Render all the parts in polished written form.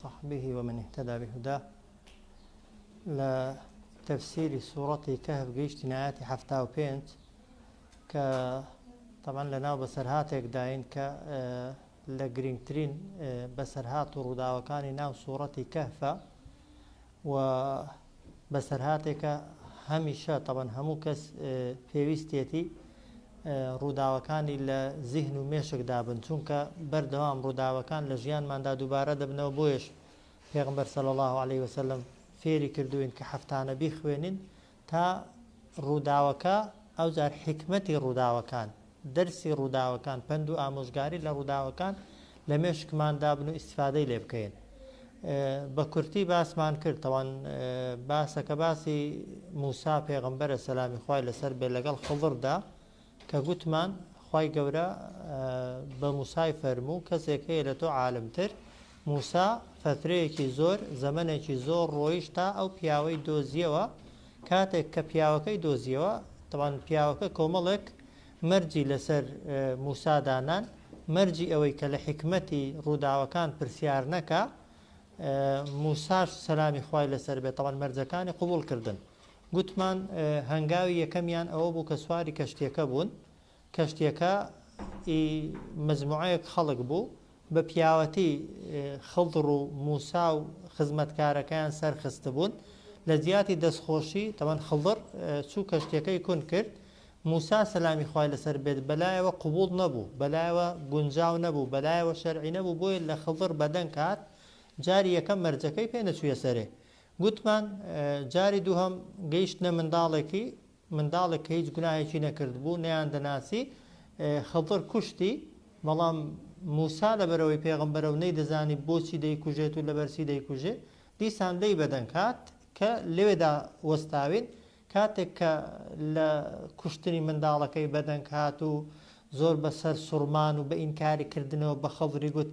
صحبه ومن اهتدى بهداه لتفسير سورة كهف جيشت نهاية حفتاو بينت ك طبعا لنا بسرهاتك داين ك لجرينترين بسرهات وردا وكان ناو سورة كهف و بسرهاتك هميشة طبعا همو كس بيويستيتي ڕووداوەکانی لە زیهن و مێشک دابن چونکە بەردەوام ڕووداوەکان لە ژیانماندا دووبارە دەبنەوە بۆیش پێغمبەر صلی الله عليه وسلم فێری کردوین کە حەفتانە بیخوێنین تا ڕووداوەکە ئەوجار حکمەتی ڕووداوەکان دەرسی ڕووداوەکان پند و ئامۆژگاری لە ڕووداوەکان لە مێشکمان دابن و ئیسفادەی لێ بکەین. بە کورتی باسمان کرد تەوان باسەکە باسی موسا پێغمبەرە سەلامی خوای لەسەر بێ لەگەڵ خڵڕدا کە گوتمان خوای گەورە بە موسای فەرموو کەسێک هەیە لە تۆ عالمتر موسا فترەیەکی زۆر زەمنێکی زۆر ڕۆیشتا ئەو پیاوەی دۆزیەوە کاتێک کە پیاوەکەی دۆزیەوە تەوان پیاوەکە کۆمەڵێک مەرجی لەسەر موسا دانان مەرجی ئەوەی کە لە حکمەتی ڕووداوەکان پرسیار نەکا موساش سەلامی خوای لەسەر بێت تەوان مەرجەکانی قبول کردن. گوتمان هەنگاوی یەکەمیان ئەوە بوو کە سواری کەشتیەکە بوون کەشتیەکە مەجموعەیەک خەڵک بوو بە پیاوەتی خڵدڕ و موسا و خزمەتکارەکەیان سەرخست بوون لە جیاتی دەستخۆشی تەوان خڵدڕ چوو کەشتیەکەی کون کرد موسا سەلامی خوای لەسەر بێت بەلایەوە قبول نەبوو بەلایەوە گونجاو نەبوو بەلایەوە شەرعی نەبوو بۆیە لە خڵدڕ بەدەنگ کات جاری یەکەم مەرجەکەی پێ نەچوویە سەرێ. گوتمان جاری دووهەم گەیشتنە منداڵێک کە هیچ گوناهێکی نەکرد بوو نەیان دەناسی خڵدڕ کوشتی بەڵام موسا لەبەرەوەی پێغەمبەرە و نەیدەزانی بۆچی دەیکوژێت و لەبەرچی دەیکوژێت دیسان دەی بەدەنگ کات کە لەوێدا وەستاوین کاتێک کە لە کوشتنی منداڵەکەی بەدەنگ هات و زۆر بەسەر سوڕمان و بە ئینکاری کردنەوە بە خەڵدری گوت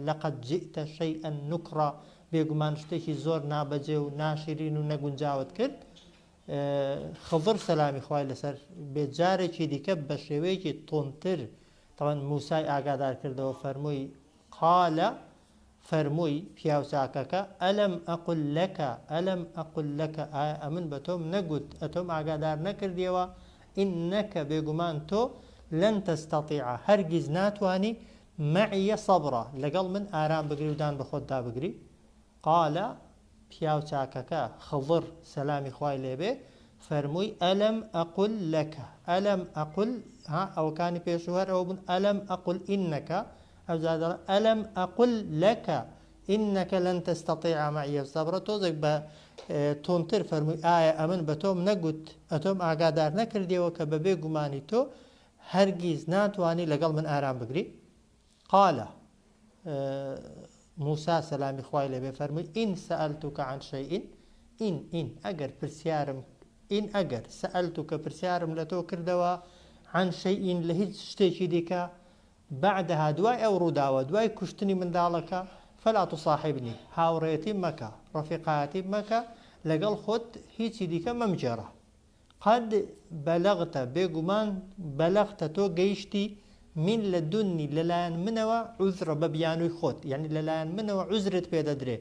لەقەد جئتە شەیئەن نوکڕا بێگومان شتێکی زۆر نابەجێ و ناشرین و نەگونجاوت کرد خڵدڕ سەلامی خوای لەسەر بێجارێکی دیکە بە شێوەیەکی تۆنتر تەوان موسای ئاگادار کردەوە فەرمووی قالە فەرمووی پیاوچاکەکە ئەلەم ئەقول لەکە ئایا ئەمن بە تۆم نەگوت ئەتۆم ئاگادار نەکردیەوە ئینەکە بێگومان تۆ لەن تەستەطیعە هەرگیز ناتوانی مەعیە سەبڕە لەگەڵ من ئارام بگری و دان بە خۆتدا بگری. قالە پیاوچاکەکە خڵدڕ سەلامی خوای لێبێ فەرمووی ئەلەم ئەقول لەکە ئەلەم ئەقول ئەوەکانی پێشوهەر ئەوە بوون ئەلەم ئەقول ئینەکە ئەوجا ئەلەم ئەقول لەکە ئینەکە لەن تەستەطیعە مەعیە سەبڕە تۆزێک بە تۆنتر فەرمووی ئایا ئەمن بە تۆم نەگوت ئەتۆم ئاگادار نەکردیەوە کە بەبێ گومانی تۆ هەرگیز ناتوانی لەگەڵ من ئارام بگری. قالە موسا سەلامی خوای لێبێ فەرمووی ئین سەئەلتوکە عەن شەیئین ئین ئەگەر پرسیارم ئەگەر سەئەلتوکە پرسیارم لە تۆ کردەوە عەن شەیئین لە هیچ شتێکی دیکە بەعدەها دوای ئەو ڕووداوە دوای کوشتنی منداڵەکە فەلا توصاحبنی هاوڕێتی مەکە ڕەفیقایەتی مەکە لەگەڵ خۆت هیچی دیکە مەمجێڕە قەد بەلەغتە بێگومان بەلەغتە تۆ گەیشتی من لەدونی لەلایەن منەوە عوزرە بە بیانووی خۆت یعنی لەلایەن منەوە عوزرت پێدەدرێ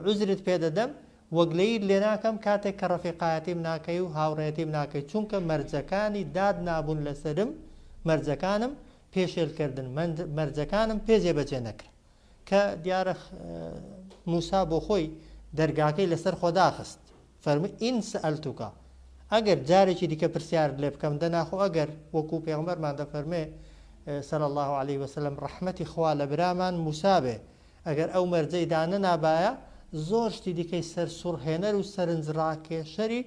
عوزرت پێدەدەم وەگلەیت لێ ناکەم کاتێک کە ڕەفیقایەتیم ناکەی و هاوڕێتیم ناکەی چونکە مەرجەکانی داد نابوون لەسرم مەرجەکانم پێشێلکردن مەرجەکانم پێجێبەجێ نەکرد کە دیارە موسا بۆ خۆی دەرگاکەی لەسەر خۆداخست فەرمووی ئین سەئەلتوکە ئەگەر جارێکی دیکە پرسیار لێ بکەم دەناخۆ ئەگەر وەکو پێغمبەرمان دەفەرمێ صلی الله عليه وسلم ڕەحمەتی خوا لە برامان موسا بێ ئەگەر ئەو مەرجەی دانە نابایە زۆر شتی دیکەی سەر سوڕهێنەر و سەرنجڕاکێشەری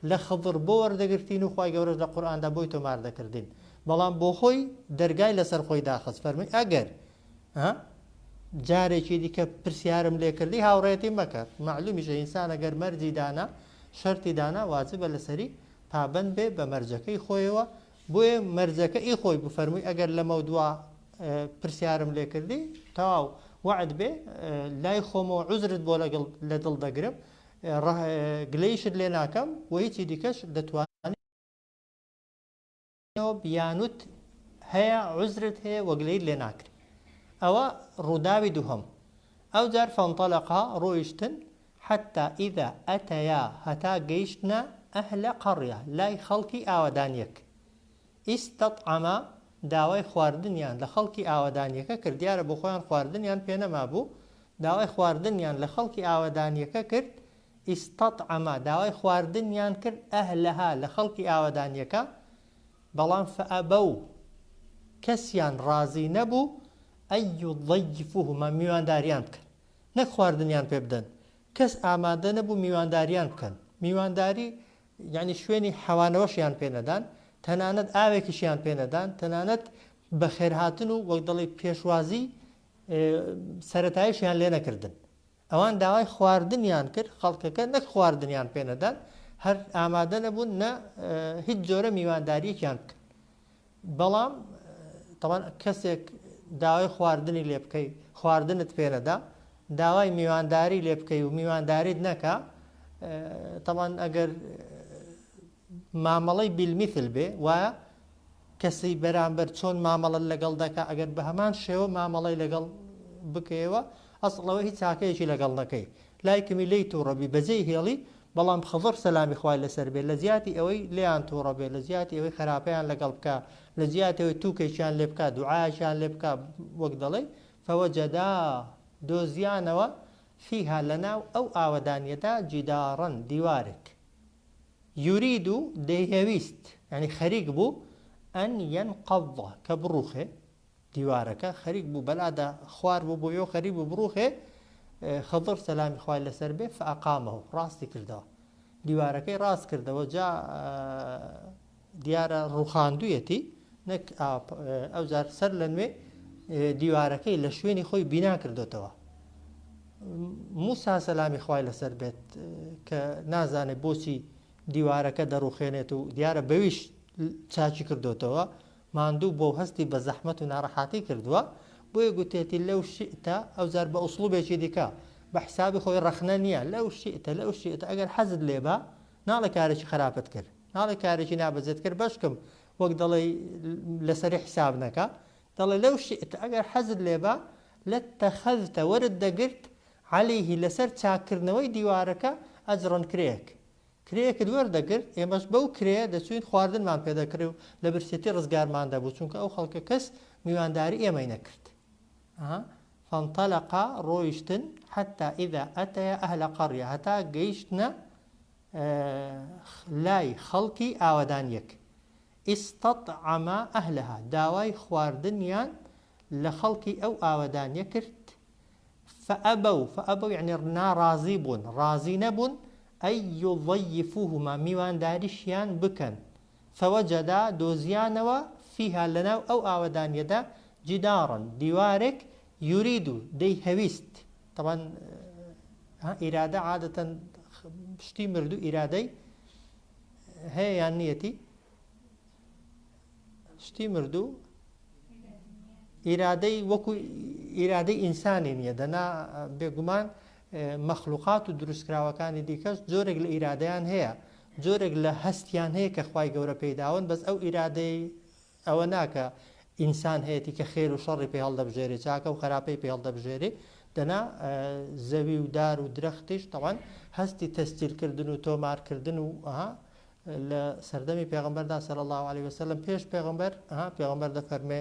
لە خڵدڕ بۆ وەردەگرتین و خوای گەورە لە قورئاندا بۆی تۆمار دەکردین بەڵام بۆ خۆی دەرگای لەسەر خۆی داخست فەرمووی ئەگەر جارێکی دیکە پرسیارم لێ کردی هاوڕێتی مەکە معلومیشە ئینسان ئەگەر مەرجی دانا شەرتی دانا واجبە لەسەری پابەند بێ بە مەرجەکەی خۆیەوە بۆیە مەرجەکەی خۆی بفەرمووی ئەگەر لەمە دووە پرسیارم لێ کردی تەواو وعد بێ لای خۆمەوە عوزرت بۆ لە دڵ دەگرم گلەیشت لێ ناکەم و هیچی دیکەش دەتوانێت بیانوت هەیە عوزرت هەیە وەگلەیت لێ ناکرێت. ئەوە ڕووداوی دووهەم ئەو جار فانطلقا ڕۆیشتن حتى إذا أتيا هەتا گەیشتنە ئەهلە قەڕیە لای خەڵکی ئاوەدانیەک ئیستەطعەما داوای خواردنیان لە خەڵکی ئاوەدانیەکە کرد دیارە بۆ خۆیان خواردنیان پێ نەما بوو داوای خواردنیان لە خەڵکی ئاوەدانیەکە کرد ئیستەطعەما داوای خواردنیان کرد ئەهلەها لە خەڵکی ئاوەدانیەکە بەڵام فەئەبەو کەسیان ڕازی نەبوو ئەن یوضەیفوهما میوانداریان بکەن نەک خواردنیان پێ بدەن کەس ئامادە نەبوو میوانداریان بکەن میوانداری یعنی شوێنی حەوانەوەشیان پێ نەدان تەنانەت ئاوێکیشیان پێ نەدان تەنانەت بەخێرهاتن و وەک دەڵێ پێشوازی سەرەتاییشیان لێ نەکردن ئەوان داوای خواردنیان کرد خەڵکەکە نەک خواردنیان پێ نەدان هەر ئامادە نەبوون نە هیچ جۆرە میوانداریەکیان بکەن بەڵام تەمان کەسێک داوای خواردنی لێ بکەی خواردنت پێ نەدا داوای میوانداری لێ بکەی و میوانداریت نەکا تەمان ئەگەر مامەڵەی بیلمیثل بێ وایە کەسی بەرامبەر چۆن مامەڵەت لەگەڵ دەکا ئەگەر بە هەمان شێوە مامەڵەی لەگەڵ بکەیەوە ئەسڵەوە هیچ چاکەیەکی لەگەڵ نەکەی لایکمی لی تووڕە بی بەجێی هێڵی بەڵام خضر سەلامی خوای لەسەر بێ لە زیاتی ئەوەی لێیان تووڕە بێ لە زیاتی ئەوەی خراپەیان لەگەڵ بکە لە زیاتی ئەوەی تووکێکیان لێ بکە دوعایشیان لێ بکە وەک دەڵێ فەوەجەدا دۆزیانەوە فیها لەناو ئەو ئاوەدانیەدا جیداڕەن دیوارێک یورید و دەیهەویست یعنی خەریک بوو ئەن یەنقەضە کە بڕوخێ دیوارەکە خەریک بوو بەلادا خوار بوو بۆیەوە خەریک بوو بڕوخێ خضر سەلامی خوای لەسەر بێ فەئەقامەهو ڕاستی کردەوە دیوارەکەی ڕاست کردەوە جا دیارە ڕوخاندوویەتی نەک ئەوجار سەر لە نوێ دیوارەکەی لە شوێنی خۆی بینا کردوتەوە موسا سەلامی خوای لەسەر بێت کە نازانێت بۆچی دیوارەکە دەڕوخێنێت و دیارە بەویش چاچی کردوتەوە ماندوو بۆ هەستی بە زەحمەت و ناڕەحاتی کردووە بۆیە گوتێتی لەو شئتە ئەوجار بە ئوسڵوبێکی دیکە بە حسابی خۆی ڕەخنە نییە لەو شئتە ئەگەر حەزت لێبە ناڵێ کارێکی خراپت کرد ناڵێ کارێکی نابەجێت کرد بەشکم وەک دەڵێ لەسەری حساب نەکە دەڵێ لەو شئتە ئەگەر حەزت لێبە لەتەخەذتە وەرت دەگرت عەلەیهی لەسەر چاکردنەوەی دیوارەکە ئەجڕەن کرێیەکت وەردەگرت ئێمەش بەو کرێ دەچوین خواردنمان پێدەکرێ و لە برسێتی ڕزگارمان دەبوو چونکە ئەو خەڵکە کەس میوانداری ئێمەی نەکرد فانطلقا ڕۆیشتن حتى إذا أتيا أهل قرية هەتا گەیشتنە لای خەڵکی ئاوەدانیەک ئیستەطعەما ئەهلەها داوای خواردنیان لە خەڵکی ئەو ئاوەدانیە کرد فەئەبەو یعنی ناڕازی بوون ڕازی نەبوون ئەی یوضەیفوهما میوانداریشیان بکەن فەوەجەدا دۆزیانەوە فیها لەناو ئەو ئاوەدانیەدا جیداڕن دیوارێک یورید و دەیهەویست طبعا ئیرادە عادەتەن شتی مردوو ئیرادەی هەیە یان نیەتی شتی مردوو ئیرادەی وەکو ئیرادەی ئینسانی نییە دەنا بێگومان مەخلوقات و دروستکراوەکانی دیکەش جۆرێک لە ئیرادەیان هەیە جۆرێک لە هەستیان هەیە کە خوای گەورە پێداون بەس ئەو ئیرادەی ئەوە ناکە ئینسان هەیەی کە خێر و شەڕی پێ هەڵدەبژێرێ چاکە و خراپەی پێ هەڵدەبژێرێ دەنا زەوی و دار و درەختیش تەوان هەستی تەستیرکردن و تۆمارکردن و لە سەردەمی پێغەمبەردا صلی الله علیه وسلم پێش پێغەمبەر دەفەرمێ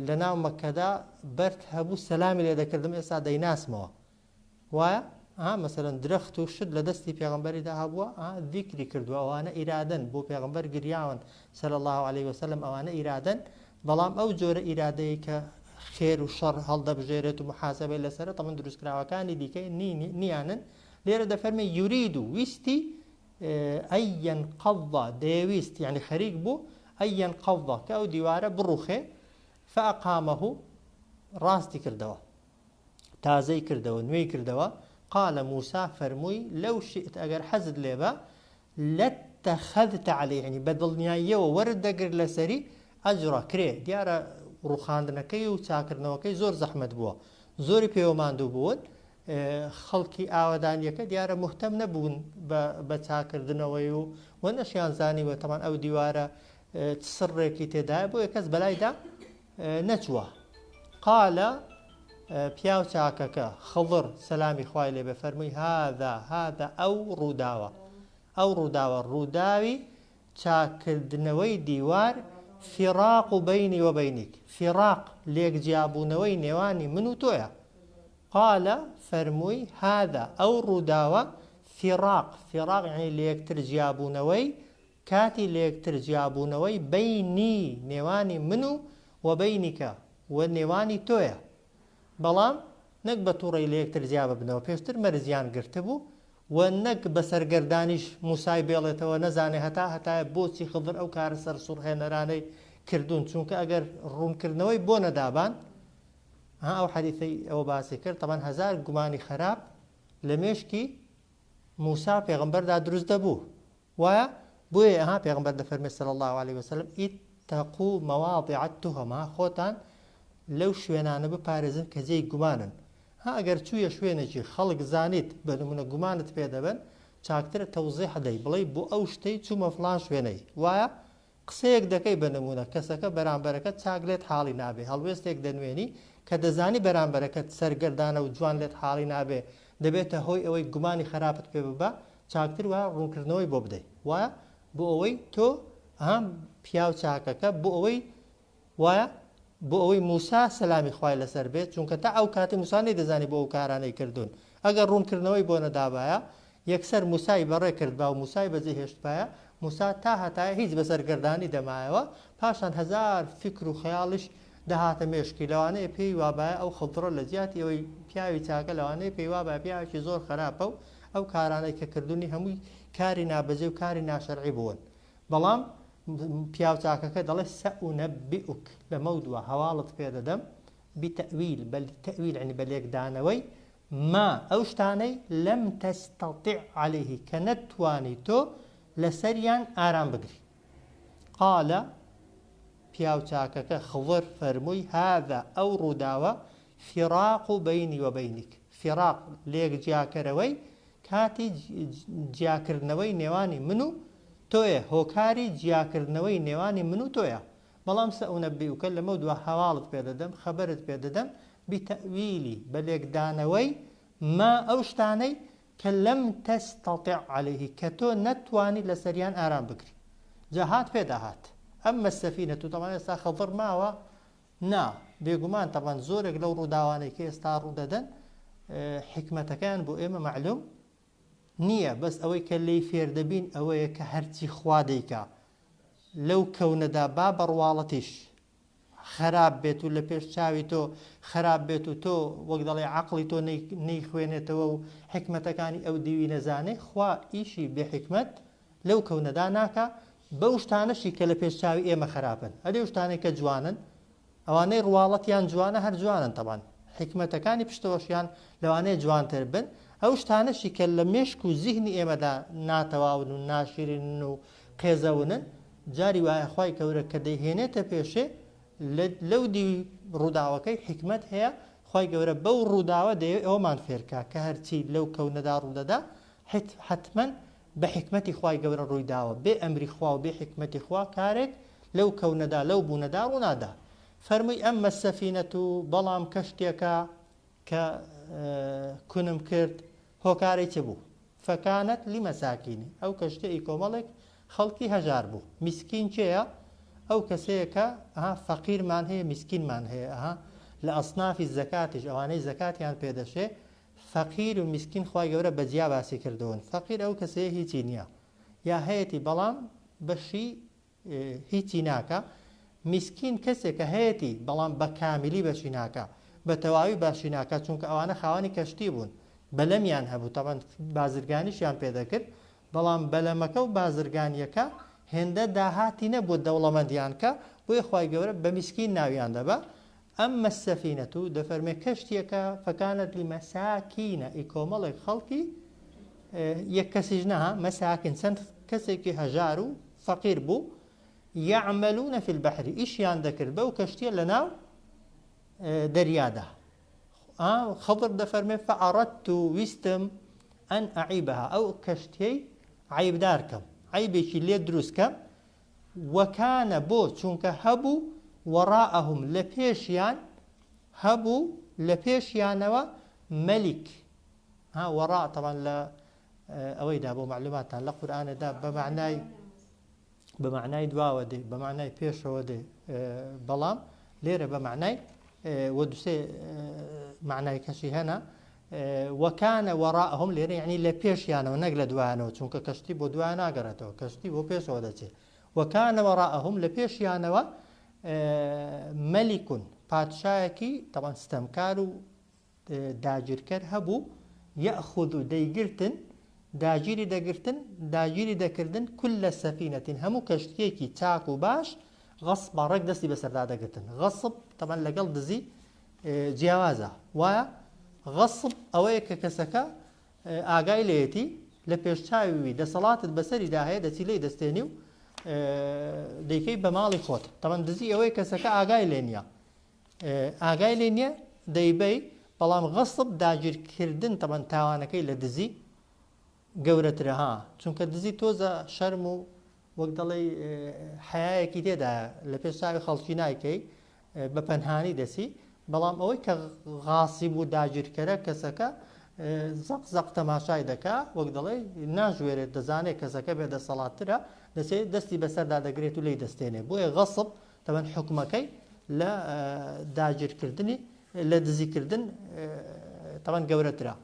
لە ناو مەکەدا بەرد هەبوو سەلامی لێ دەکردم ئێستا دەیناسمەوە وایە مەسەلەن درەخت و شت لە دەستی پێغەمبەریدا هەبووە ذیکری کردووە ئەوانە ئیرادەن بۆ پێغەمبەر گریاون صلی الله علیه وسلم ئەوانە ئیرادەن بەڵام ئەو جۆرە ئیرادەیە کە خێر و شەڕ هەڵدەبژێرێت و محاسبەی لەسەرە تەمەن دروستکراوەکانی دیکەی نیانن لێرە دەفەرمێ یورید و ویستی ئەن یەنقەضە دەیەویست یعنی خەریک بوو ئەن یەنقەضە کە ئەو دیوارە بڕوخێ فەئەقامەهو ڕاستی کردەوە تازەی کردەوە نوێی کردەوە قالە موسا فەرمووی لەو شئت ئەگەر حەزت لێبە لەتەخەذتە عەلەیه یعنی بەدڵنیاییەوە وەرت دەگرت لەسەری ئەجڕە کرێ دیارە ڕوخاندنەکەی و چاکردنەوەکەی زۆر زەحمەت بووە زۆری پێوەماندوو بوون خەڵکی ئاوەدانیەکە دیارە موهتەم نەبوون بە چاکردنەوەی و نەشیان زانیوە تەمان ئەو دیوارە سڕێکی تێدایە بۆ یە کەس بەلایدا نەچووە قالە پیاو چاکەکە خضر سەلامی خوای لێ بێ فەرمووی هذا ئەو ڕووداوە ڕووداوی چاکردنەوەی دیوار فراق بینی وبینیک فراق لێکجیابوونەوەی نێوانی من و تۆیە قالە فەرمووی هذا ئەو ڕووداوە فراق یعنی لێکتر جیابوونەوەی کاتی لێکتر جیابوونەوەی بینی نێوانی من و وبینیکە و نێوانی تۆیە بەڵام نەک بە تووڕێی لە یەکتر جیا ببنەوە پێشتر مەرزیان گرتبوو و نەک بە سەرگەردانیش موسای بێڵێتەوە نەزانێ هەتایە بۆچی خضر ئەو کارە سەر سوڕهێنەرانەی کردوون چونکە ئەگەر ڕوونکردنەوەی بۆ نەدابان ئەو حەدیثەی ئەوە باسی کرد تەمان هەزار گومانی خراپ لە مێشکی موسا پێغەمبەردا دروست دەبوو وایە بۆیە پێغەمبەر دەفەرمێ صلی الله عليه وسلم اتقوا مواضع التهم خۆتان لەو شوێنانە بپارێزن کە جێی گومانن ئەگەر چوویە شوێنێکی خەڵک زانیت بە نمونە گومانت پێ دەبن چاکترە تەوزیح دەی بڵێ بۆ ئەو شتەی چوومە فڵان شوێنەی وایە قسەیەک دەکەی بە نمونە کەسەکە بەرامبەرەکەت چاک لێت حاڵی نابێ هەڵوێستێک دەنوێنی کە دەزانی بەرامبەرەکەت سەرگەردانە و جوان لێت حاڵی نابێ دەبێتە هۆی ئەوەی گومانی خراپت پێ ببە چاکتر وایە ڕوونکردنەوەی بۆ بدەیت وایە بۆ ئەوەی تۆ پیاو چاکەکە بۆ ئەوەی وایە بۆ ئەوەی موسا سەلامی خوای لەسەر بێت چونکە تا ئەو کاتی موسا نەیدەزانی بۆ ئەو کارانەی کردوون ئەگەر ڕوونکردنەوەی بۆ نەدابایە یەکسەر موسای بەڕێ کرد با و موسای بەجێ هێشتبایە موسا تا هەتایە هیچ بەسەرگەردانی دەمایەوە پاشان هەزار فکر و خەیاڵیش دەهاتە مێشکی لەوانەیە پێی وابایە ئەو خڵدڕە لە جیاتی ئەوەی پیاوی چاکە لەوانەیە پێی وابایە پیاوێکی زۆر خراپە و ئەو کارانەی کە کردوونی هەمووی کاری نابەجێ و کاری ناشەرعی بوون بەڵام پیاو چاکەکە دەڵێ سەئونەبئوک لەمە دووە هەواڵت پێ دەدەم بتەویل تەویل عنی بە لێکدانەوەی ما ئەو شتانەی لەم تەستەطیع عەلەیه کە نەتوانی تۆ لەسەریان ئارام بگری قالە پیاو چاکەکە خضر فەرمووی هذا ئەو ڕووداوە فراق بینی وبینیک فراق لێک جیاکەرەوەی کاتی جیاکردنەوەی نێوانی من و تۆیە هۆکاری جیاکردنەوەی نێوانی من و تۆیە بەڵام سەئونەبئوکە لەمە دووە هەواڵت پێ دەدەم خەبەرت پێ دەدەم بتەویلی بە لێکدانەوەی ما ئەو شتانەی کە لەم تەستەطیع عەلەیه کە تۆ نەتوانی لەسەریان ئارام بگری جاهات پێداهات ئەممە السەفینەة تەمان ئێستا خەضر ماوە نا بێگومان تەمان زۆرێک لەو ڕووداوانەی کە ئێستا ڕوودەدەن حکمەتەکان بۆ ئێمە معلوم نییە بەس ئەوەی کە لی فێر دەبین ئەوەیە کە هەرچی خوا دەیکا لەو کەونەدا با بەڕواڵەتیش خراپ بێت و لە پێش چاوی تۆ خراپ بێت و تۆ وەک دەڵێ عەقڵی تۆ نەیخوێنێتەوە و حکمەتەکانی ئەو دیوی نەزانێ خوا ئیشی بێ حکمەت لەو کەونەدا ناکا بەو شتانەشی کە لە پێش چاوی ئێمە خراپن ئەلێ شتانێک کە جوانن ئەوانەی ڕواڵەتیان جوانە هەر جوانن تەبان حکمەتەکانی پشتەوەشیان لەوانەیە جوانتر بن ئەو شتانەشی کە لە مێشک و زیهنی ئێمەدا ناتەواون و ناشرین و قێزەونن جاری وایە خوای گەورە کە دەیهێنێتە پێشێ لەو دیوی ڕووداوەکەی حکمت هەیە خوای گەورە بەو ڕووداوە دەیەوێت ئەوەمان فێرکا کە هەرچی لەو کەونەدا ڕوودەدا حتمەن بە حکمەتی خوای گەورە ڕوویداوە بێ ئەمری خوا و بێ حکمەتی خوا کارێک لەو کەونەدا لەو بوونەدا ڕوونادا فەرمووی ئەممە السەفینەة بەڵام کەشتێکە کە کونم کرد هۆکارێک بوو فەکانەت لیمەساکینی ئەو کەشتەی کۆمەڵێک خەڵکی هەژار بوو میسکین چێیە ئەو کەسەیە کە فەقیرمان هەیە میسکینمان هەیە لە ئەسنافی زەکاتیش ئەوانەی زەکاتیان پێدەشێ فەقیر و میسکین خوای گەورە بەجیا باسی کردوون فەقیر ئەو کەسەیە هیچی نییە یا هەیەی بەڵام بەشی هیچی ناکە میسکین کەسێک کە هەیەی بەڵام بە کامیلی بەشی ناکە بە تەواوی باشی ناکە چونکە ئەوانە خاوەنی کەشتی بوون بەلەمیان هەبوو تەبەن بازرگانیشیان پێدەکرد بەڵام بەلەمەکە و بازرگانیەکە هێندە داهاتی نەبوو دەوڵەمەندیان کە بۆیە خوای گەورە بە میسکین ناویان دەبە ئەممە السەفینەة دەفەرمێ کەشتێکە فەکانەت لیمەساکینە ئی کۆمەڵێک خەڵکی یەک کەسیش نەها مەساکن چەند کەسێکی هەژار و فەقیر بوو یعملونە فی البەحر ئیشیان دەکرد بەو کەشتیە لەناو دەریادا خەضر دەفەرمێ فەعەڕەدت ویستم ئەن ئەعیبەها ئەو کەشتیەی عیبدار کەم عیبێکی لێ دروست کەم وەکانە بۆ چونکە هەبوو وەڕائەهم لە پێشیان هەبوو لبيشيانوا ملك. ها وراء طبعا لا اويدا ابو معلومات عن القران دا بمعنى دواودي بمعنى بيشودي بلام ليره بمعنى ودسي معنى كشي هنا وكان وراءهم ليره يعني لبيشيانوا نقل دوانو چونك كشتي بو دوانا قراتو كشتي بو بيشودتي وكان وراءهم لبيشيانوا ملك باتشاكي طبعا استمكارو داجر كر هبو يأخذ ديجرتن داجيري داجرتن داجيري داكردن كل سفينة همو كشتيكي تاكو باش غصب رك دستي بسر داجرتن غصب طبعا لقل دزي جوازة وغصب اويك كسكا اغاي ليتي لبيشتاوي دا صلاة بسري داهي دا تيلي دستينيو ديكي بمالي خوت طبعا دزي اويك كسكا اغاي لينيا اغاي لينيا ديبي بەڵام غەسب داگیرکردن تەبەن تاوانەکەی لە دزی گەورەترە چونکە دزی تۆزە شەرم و وەک دەڵێ حەیایەکی تێدایە لە پێش چاوی خەڵکی نایکەی بە پەنهانی دەسی بەڵام ئەوەی کە غاسیب و داگیرکەرە کەسەکە زەق زەق تەماشای دەکا وەک دەڵێ ناژوێرێت دەزانێت کەسەکە بێدەسەڵاتترە دەچێت دەستی بەسەردا دەگرێت و لی دەستێنێ بۆیە غەسب تەبەن حکومەکەی لە داگیرکردنی لە دزیکردن طبعا گەورەترە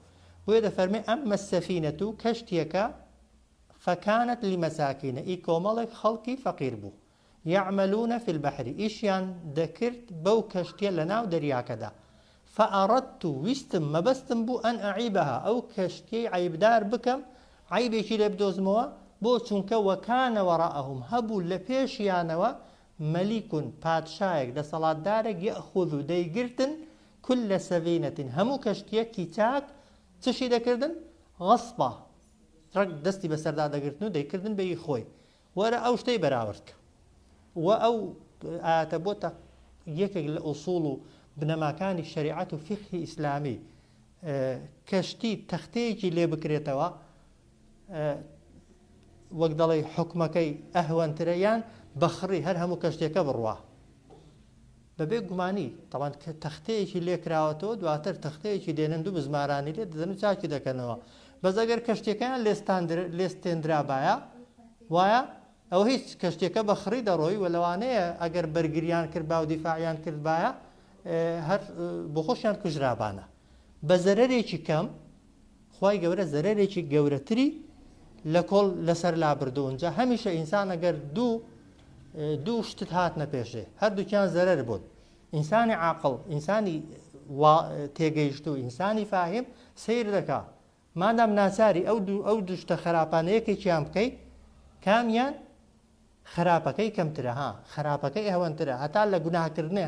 بۆیە دەفەرمێ ئەممە السەفینەة کەشتێکە فەکانت لمەساکینە ئی کۆمەڵێک خەڵکی فەقیر بوو یعملونە فی البەحر ئیشیان دەکرد بەو کەشتیە لە ناو دەریاکەدا فەئەڕەدت ویستم مەبەستم بوو ئەن ئەعیبەها ئەو کەشتیەی عیبدار بکەم عیبێکی لێ بدۆزمەوە بۆ چونکە وەکانە وەڕائەهم هەبوو لە پێشیانەوە مەلیکون پادشایەک دەسەڵاتدارێک یەأخوذ دەیگرتن كل سفينة همو كشتيكي تاك تشي دكردن غصبة رك دستي بسردا دكردنو ديكردن بي خوي ورا او شتي براورك واو اتبوتا يك الاصول بنما كان الشريعه فقه اسلامي كشتي تختيجي لي بكريتوا وقت ضلي حكمكي اهون تريان بخري هر همو كشتيكا بروا بەبێ گومانی طبعا تەختەیەکی لێ کراوەتەوە دواتر تەختەیەکی دێنن دوو بزمارانی لێ دەدەن و چاکی دەکەنەوە بەس ئەگەر کەشتەکەیان لێستێنرابایە وایە ئەو هیچ کەشتێکە بە خڕی دەڕۆی و لەوانەیە ئەگەر بەرگریان کرد با و دیفاعیان کرد بایە هەر بۆ خۆشیان کوژرابانە بە زەرەرێکی کەم خوای گەورە زەرەرێکی گەورەتری لە کۆڵ لەسەر لابردوونجا هەمیشە ئینسان ئەگەر دوو شتت هاتنە پێشێ هەردووکیان زەرەر بوون ئینسانی عاقڵ ئینسانی تێگەیشت و ئینسانی فاهم سیر دەکا مادام ناچاری ئەو دوو شتە خراپانەیەکێکیان بکەیت کامیان خراپەکەی کەمترە خراپەکەی هەوەنترە هەتا لە گوناهکردنێ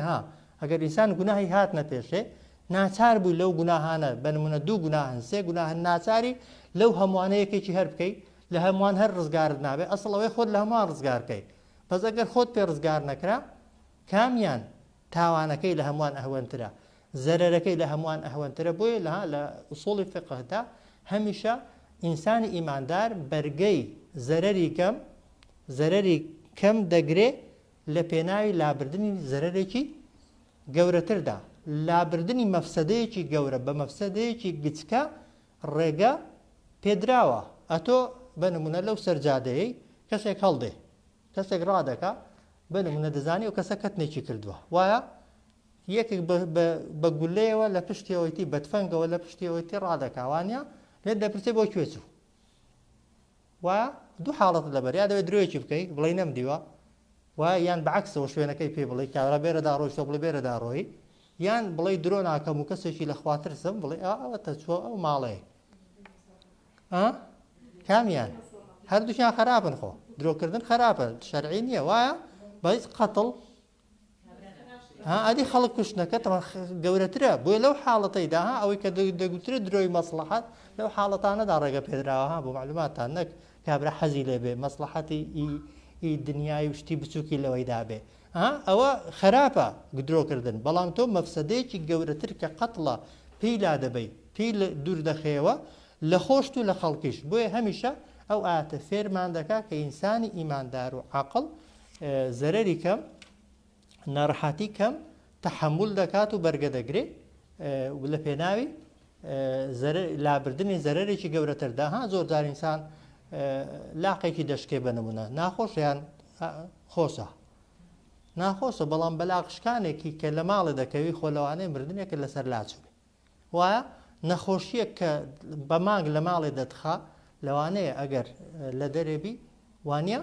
ئەگەر ئینسان گوناهی هاتنە پێشێ ناچار بووی لەو گوناهانە بەنمونە دوو گوناهن سێ گوناهن ناچاری لەو هەموانەیەکێکی هەر بکەیت لە هەمووان هەر ڕزگارت نابێت ئەسڵ ئەوەی خۆت لە هەمووان ڕزگار بکەیت بەس ئەگەر خۆت پێ ڕزگار نەکرا کامیان تاوانەکەی لە هەمووان ئەهوەنترە زەرەرەکەی لە هەمووان ئەهوەنترە بۆیە لە ئوسوڵی فقهدا هەمیشە ئینسانی ئیماندار بەرگەی زەرەری کەم دەگرێ لە پێناوی لابردنی زەرەرێکی گەورەتردا لابردنی مەفسەدەیەکی گەورە بە مەفسەدەیەکی گچکە ڕێگە پێدراوە ئەتۆ بەنمونە لەو سەرجادەیەی کەسێک هەڵدێ کەسێک ڕادەکە بەنمونە دەزانی و کەسە کەتنێکی کردووە وایە یەکێک بە گولەیەوە لە پشتیەوەیتی بەتفەنگەوە لە پشتیەوەیتی ڕادەکاوانە لێت دەپرسێ بۆ کوێچوو وایە دوو حاڵەت لەبەر یا دەوێت درۆیەکی بکەیت بڵێ نەمدیوە وایە یان بەعکسەوە شوێنەکەی پێ بڵێ کابرا بێرەدا ڕۆی تۆ بڵێ بێرەدا ڕۆی یان بڵێ درۆ ناکەم و کەسێکی لە خواترسم بڵێ ئەوەتە چووە ئەو ماڵەیە کامیان هەردووکیان خراپن خۆ درۆکردن خراپە شەرعی نییە وایە بەهیچ قەتڵ ئەدی خەڵک کوشتنەکە گەورەترە بۆیە لەو حاڵەتەیدا ئەوەی کە دەگوترێت درۆی مەسلحەت لەو حاڵەتانەدا ڕێگە پێدراوە بۆ معلوماتان نەک کابرا حەزی لێبێ مەسلحەتی ئی دنیای شتی بچووکی لەوەیدا بێ ئەوە خراپە درۆکردن بەڵام تۆ مەفسەدەیەکی گەورەتر کە قەتڵە پێی لا دەبەی پێی دوور دەخێەوە لە خۆشت و لە خەڵکیش بۆیە هەمیشە ئەو ئاتە فێرمان دەکا کە ئینسانی ئیماندار و عەقڵ زەرەری کەم ناڕەحەتی کەم تەحەموڵ دەکات و بەرگە دەگرێت لە پێناوی لابردنی زەرەرێکی گەورەتردا ها زۆر جار ئینسان لاقێکی دەشکێ بە نمونە ناخۆشیان خۆشە ناخۆشە بەڵام بەلاقشکانێکی کە لە ماڵی دەکەوی خۆلەوانەیە مردنێکە لەسەر لاچوبێ وایە نەخۆشیە کە بە مانگ لە ماڵێ دەتخا لەوانەیە ئەگەر لە دەرێبی وانە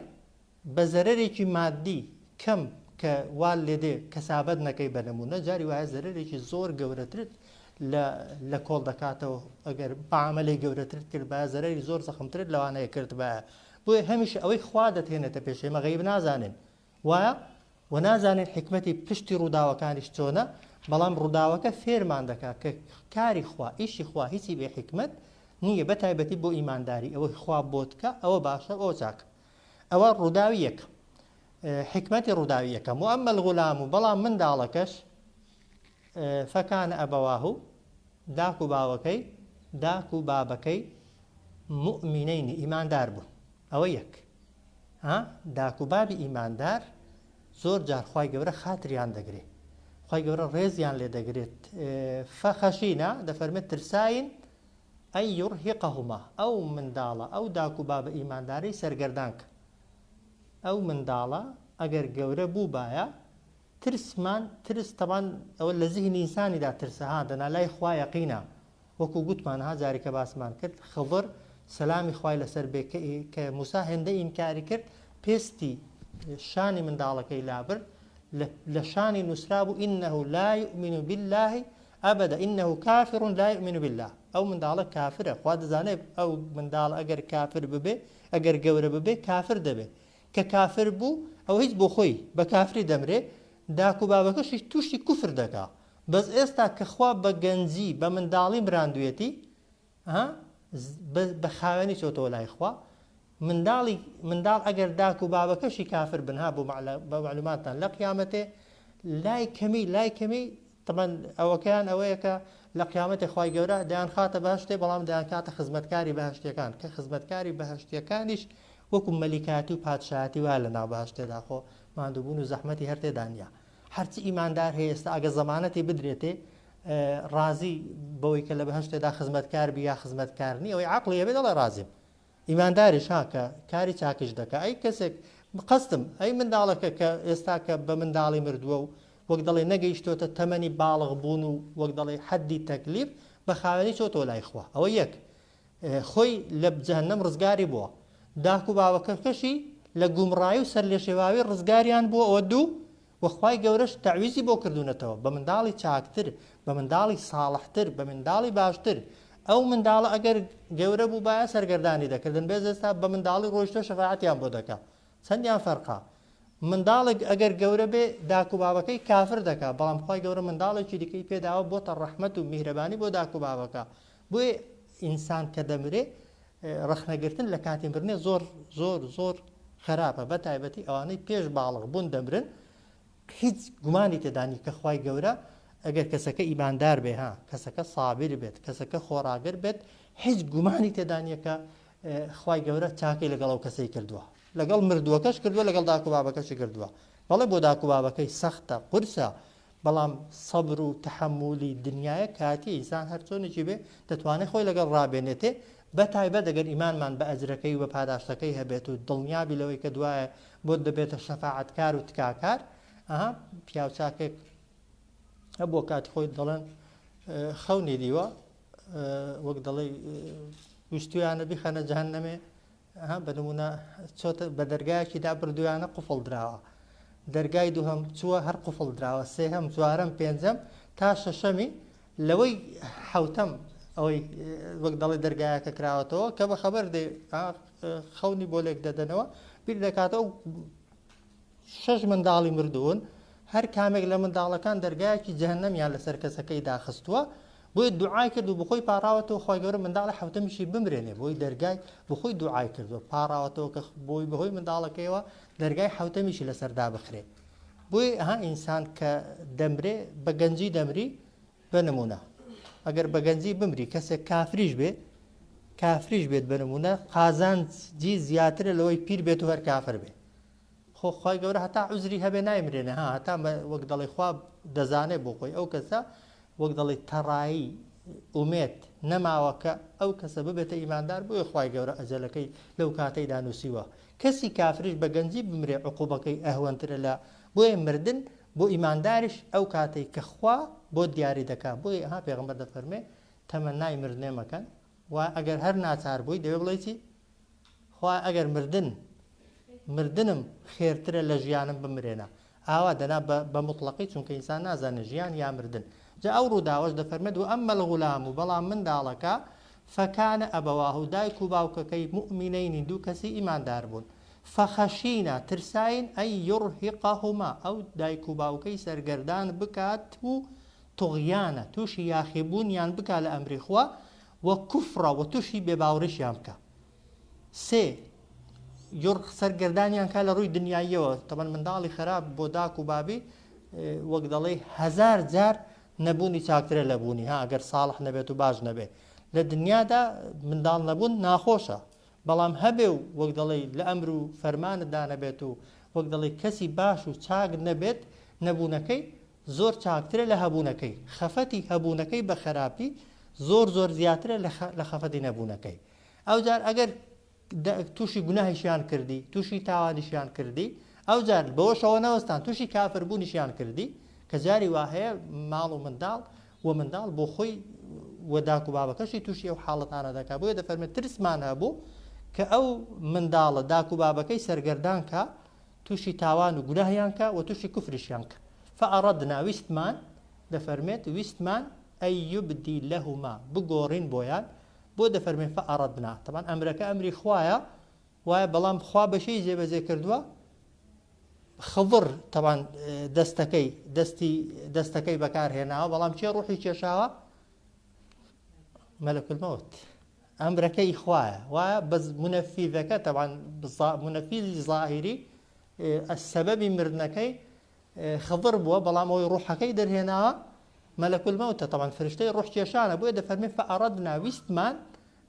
بە زەرەرێکی مادی کەم کە وال لێدێ کەسابەت نەکەی بە نمونە جاری وایە زەرەرێکی زۆر گەورەترت لە کۆڵ دەکاتەوە ئەگەر بەعامەلەی گەورەترت کرد بە زەرەری زۆر زەخمترت لەوانەیە کرد بە بۆیە هەمیشە ئەوەی خوا دەتێنێتە پێش ئێمە غەیب نازانن وایە و نازانین حکمەتی پشتی ڕووداوەکانیش چۆنە بەڵام ڕووداوەکە فێرمان دەکات کە کاری خوا ئیشی خوا هیچی بێ حکمت نییە بە تایبەتی بۆ ئیمانداری ئەوەی خوا بۆتکە ئەوە باشە ئەوە چاکە ئەوە ڕووداوی یەکەم حکمەتی ڕووداوی یەکەم و ئەمە الغولام و بەڵام منداڵەکەش فەکانە ئەبەواهو داک و باوەکەی داک و بابەکەی مؤمینەینی ئیماندار بوون ئەوە یەک داک و بابی ئیماندار زۆر جار خوای گەورە خاتریان دەگرێت خوای گەورە ڕێزیان لێ دەگرێت فەخەشینە دەفەرمێت ترساین ئەی یوڕهیقەهما ئەو منداڵە ئەو داک و بابە ئیماندارەی سەرگەردان کە ئەو منداڵە ئەگەر گەورە بوو بایە ترس تەبان ئەوە لە زیهنی ئینسانیدا ترسەها دەنا لای خوا یەقینە وەکو گوتمانها جارێکە باسمان کرد خضر سەلامی خوای لەسەر بێ کە موسا هێندە ئینکاری کرد پێستی شانی منداڵەکەی لابرد لە شانی نووسرا بوو ئینەه لا یؤمن بالله ئەبەدە ئینەه کافر لا یؤمن بالله ئەو منداڵە کافرە خوا دەزانێت ئەو منداڵە ئەگەر کافر ببێ ئەگەر گەورە ببێ کافر دەبێت کە کافر بوو ئەو هیچ بۆ خۆی بە کافری دەمرێ داک و بابەکەشی تووشی کوفر دەکا بەس ئێستا کە خوا بە گەنجی بە منداڵی براندوێتی بە خاوێنی چۆتەوە لای خوا منداڵ ئەگەر داک و بابەکەشی کافر بنها بۆ معلوماتان لە قیامەتێ لای کەمی تەمەن ئەوەکەیان ئەوەیە کە لە قیامەتی خوای گەورە دەیان خاتە بەهشتێ بەڵام دەیان کاتە خزمەتکاری بەهشتیەکان کە خزمەتکاری بەهشتیەکانیش وەکو مەلیکاتی و پادشاهاتی وا لە ناو بەهشتێدا خۆ ماندووبوون و زەحمەتی هەر تێدانیا هەرچی ئیماندار هەیە ئێستا ئەگە زەمانەتی بدرێتێ ڕازی بەوەی کە لە بەهشتێدا خزمەتکار بی یا خزمەتکارنی ئەوەی عەقڵی هەبێ دەڵێ ڕازیم ئیمانداریش کە کاری چاکش دەکە ئەی کەسێک قەستم ئەی منداڵەکە کە ئێستا کە بە منداڵی مردووە و وەک دەڵێ نەگەیشتۆتە تەمەنی باڵغ بوون و وەک دەڵێ حەدی تەکلیف بە خاوێنی چۆتەوە لای خوا ئەوە یەک خۆی لە جەهەنەم ڕزگاری بووە داک و باوەکەکەشی لە گومڕایی و سەر لێشێواوی ڕزگاریان بووە ئەوە دوو وەخوای گەورەش تەعویزی بۆ کردوونەتەوە بە منداڵی چاکتر بە منداڵی ساڵحتر بە منداڵی باشتر ئەو منداڵە ئەگەر گەورە بوو بایە سەرگەردانی دەکردن بێز ئێستا بە منداڵی ڕۆیشتە شەفاعەتیان بۆ دەکا چەندیان فەرقا منداڵێک ئەگەر گەورە بێ داک و بابەکەی کافر دەکا بەڵام خوای گەورە منداڵێکی دیکەی پێداوە بۆتە ڕەحمەت و میهرەبانی بۆ داک و بابەکە بۆیە ئینسان کە دەمرێ ڕەخنەگرتن لە کاتی مردنێ زۆر خراپە بە تایبەتی ئەوانەی پێش باڵغ بوون دەمرن هیچ گومانی تێدانی کە خوای گەورە ئەگەر کەسەکە ئیماندار بێ کەسەکە سابر بێت کەسەکە خۆراگر بێت هیچ گومانی تێدانیە کە خوای گەورە چاکەی لەگەڵ ئەو کەسەی کردووە لەگەڵ مردووەکەش کردووە لەگەڵ داک و بابەکەشی کردووە بەڵێ بۆ داک و بابەکەی سەختە قورسە بەڵام سەبر و تەحەمولی دنیاە کاتی ئینسان هەر چۆنێکی بێ دەتوانێت خۆی لەگەڵ ڕابێنێتێ بە تایبەت دەگەر ئیمانمان بە ئەجرەکەی و بە پاداشتەکەی هەبێت و دڵنیابی لەوەی کە دوایە بۆ دەبێتە شەفاعەتکار و تکاکار پیاوچاکێک هەبووە کاتی خۆی دەڵێن خەونی دیوە وەک دەڵێ وشتویانە بیخەنە جەهەنەمێ بە نمونە چۆتە بە دەرگایەکیدا بردویانە قوفڵ دراوە دەرگای دووهەم چووە هەر قوفڵ دراوە سێهەم چوارەم پێنجەم تا شەشەمی لەوەی حەوتەم ئەوەی وەک دەڵێ دەرگایەکە کراوەتەوە کە بە خەبەر دێ خەونی بۆ لێک دەدەنەوە بیر دەکاتەوە 6 منداڵی مردوون هەر کامێک لە منداڵەکان دەرگایەکی جەهەنەمیان لەسەر کەسەکەی داخستووە بۆی دوعای کرد و بخۆی پاڕاوەتەوە خۆی گەورە منداڵی حەوتەمیشی بمرێنێ بۆی دەرگای بخۆی دوعای کردووە پاڕاوەتەوە کە بۆی بەهۆی منداڵەکەیەوە دەرگای حەوتەمیشی لەسەردا بخرێ بۆی ئینسان کە دەمرێ بە گەنجی دەمری بە نمونە ئەگەر بە گەنجی بمری کەسێک کافریش بێت بە نمونە قازانجی زیاترە لەوەی پیر بێت و هەر کافر بێت خۆی گەورە هەتا عوزری هەبێ نایمرێنە هەتا وەک دەڵێ خوا دەزانێت بۆ خۆی ئەو کەسە وەک دەڵێ تەڕایی ئومێت نەماوەکە ئەو کەسە ببێتە ئیماندار بۆیە خوای گەورە ئەجەلەکەی لەو کاتەیدا نووسیوە. کەسی کافریش بە گەنجی بمرێ عقوبەکەی ئەهوەنترە لە بۆیە مردن بۆ ئیمانداریش ئەو کاتەی کە خوا بۆ دیاری دەکات. بۆیە ها پێغەمبەر دەفەرمێ تەمەنای مردنێ مەکەن و ئەگەر هەر ناچار بووی دەوێ بڵێ چی خوا ئەگەر مردنم خێرترە لە ژیانم بمرێنە. ئاوا دەنا بە مطلقی چونکە ئینسان نازانێت ژیان یا مردن. جا ئەو ڕووداوەش دەفەرمێت و ئەممە الغولام و بەڵام منداڵەکە فەکانە ئەبەواه و دایک و باوکەکەی مؤمنینی دوو کەسی ئیماندار بوون فەخەشینە ترساین ئەی یڕهیقەهما ئەو دایک و باوکەی سەرگەردان بکات و تۆغیانە تووشی یاخیبوونیان بکات لە ئەمری خوا وە کوفڕە و تووشی بێباوڕیشیان بکە. سێ سەرگەردانیان کا لە ڕووی دنیاییەوە تەمەن منداڵی خراپ بۆ داک و بابی وەک دەڵێ هەزار جار نەبوونی چاکترە لە بوونی ها ئەگەر ساڵح نەبێت و باش نەبێت لە دنیادا منداڵ نەبوون ناخۆشە بەڵام هەبێ و وەک دەڵێ لە ئەمر و فەرمانتدا نەبێت و وەک دەڵێ کەسی باش و چاک نەبێت نەبوونەکەی زۆر چاکترە لە هەبوونەکەی. خەفەتی هەبوونەکەی بە خراپی زۆر زیاترە لە خەفەتی نەبوونەکەی. ئەو جار ئەگەر تووشی گوناهیشیان کردی تووشی تاوانیشیان کردی ئەو جار بەوەشەوە نەوەستان تووشی کافربوونیشیان کردی کە جاری وا هەیە ماڵ و منداڵ بۆ خۆی وەداک و بابەکەشی تووشی ئەو حاڵەتانە دەکات. بۆیە دەفەرمێت ترسمان هەبوو کە ئەو منداڵە داک و بابەکەی سەرگەردان کە تووشی تاوان و گوناهیان کە و تووشی کوفریشیان کە فەئەڕەدنا ویستمان دەفەرمێت ویستمان ئەی یوبدی لەهما بگۆڕین بۆیان بۆ دەفەرمێ فەئەڕەدنا تەمان ئەمرەکە ئەمری خوایە وایە بەڵام خوا بەشەی جێبەجێ کردووە خضر تەمان دەستەکەی بەکارهێناوە بەڵام چێ ڕوحی کێشاوە مەلەک المەوت ئەمرەکەی خوایە وایە بەس منەفیذەکە تەمان منەفیذی ظاهری سەبەبی مردنەکەی خضر بووە بەڵام ئەوی ڕوحەکەی دەرهێناوە مەلەک المەوتە تەمان فریشتەی ڕوح کێشانە. بۆیە دەفەرمێ فەئەڕەدنا ویستمان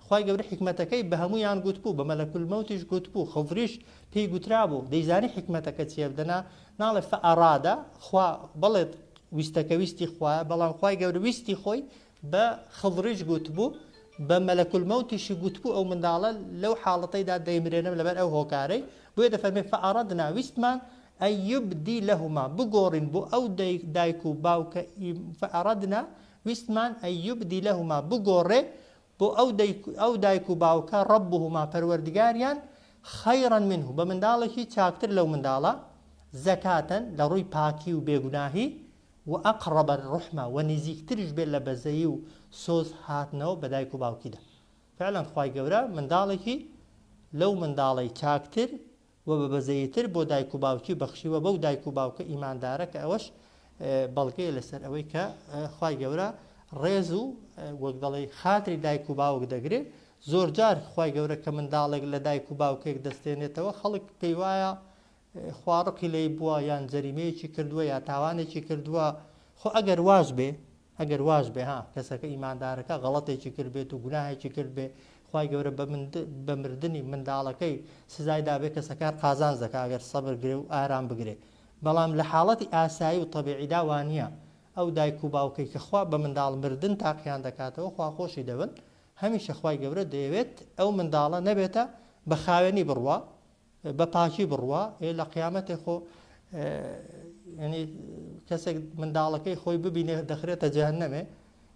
خوای گەورە حکمەتەکەی بە هەمویان گوتبوو بە مەلەک المەوتیش گوتبوو خضریش پێی گوترابوو دەیزانی حکمەتەکە چیە بدەنا ناڵێ فەئەڕادە خوا بڵێت ویستەکە ویستی خوایە بەڵام خوای گەورە ویستی خۆی بە خضریش گوتبوو بە مەلەک المەوتیشی گوتبوو ئەو منداڵە لەو حاڵەتەیدا دەیمرێنم لەبەر ئەو هۆکارەی. بۆیە دەفەرمێ فەئەڕەدنا ویستمان ئەی یوبدی لەهما بگۆڕین بۆ ئەو دایک و باوکە فەئەڕەدنا ویستمان ئەی یوبدی لەهما بگۆڕێ بۆ ئەو دایک و باوکە ڕەبوهما پەروەردگاریان خەیڕەن منه بە منداڵێکی چاکتر لەو منداڵە زەکاتەن لە ڕووی پاکی و بێگوناهی و ئەقڕەبە ڕوحمە و نزیکتریش بێت لە بەزەیی و سۆز هاتنەوە بە دایک و باوکیدا. فعلەن خوای گەورە منداڵێکی لەو منداڵەی چاکتر و بە بەزەییتر بۆ دایک و باوکی بەخشیوە بەو دایک و باوکە ئیماندارە کە ئەوەش بەڵگەیە لەسەر ئەوەی کە خوای گەورە ڕێز و وەک دەڵێ خاتری دایک و باوک دەگرێت. زۆر جار خوای گەورە کە منداڵێک لە دایک و باوکێک دەستێنێتەوە خەڵک پێی وایە خواڕقی لێی بووە یان جەریمەیەکی کردووە یا تاوانێکی کردووە. خۆ ئەگەر واش بێ ها کەسەکە ئیماندارەکە غەڵەتێکی کرد بێت و گوناهێکی کرد بێ خوای گەورە بە مردنی منداڵەکەی سزایدا بێ کەسەکە قازانج دەکات ئەگەر سەبر گرێ و ئارام بگرێ. بەڵام لە حاڵەتی ئاسایی و تەبیعیدا وانە ئەو دایک و باوکەی کە خوا بە منداڵ مردن تاقییان دەکاتەوە خوا خۆشی دەبن هەمیشە خوای گەورە دەیەوێت ئەو منداڵە نەبێتە بە خاوێنی بڕوا بە پاکی بڕوا لە قیامەتێ خۆ ینی کەسێک منداڵەکەی خۆی ببینێ دەخرێتە جەهەنەمێ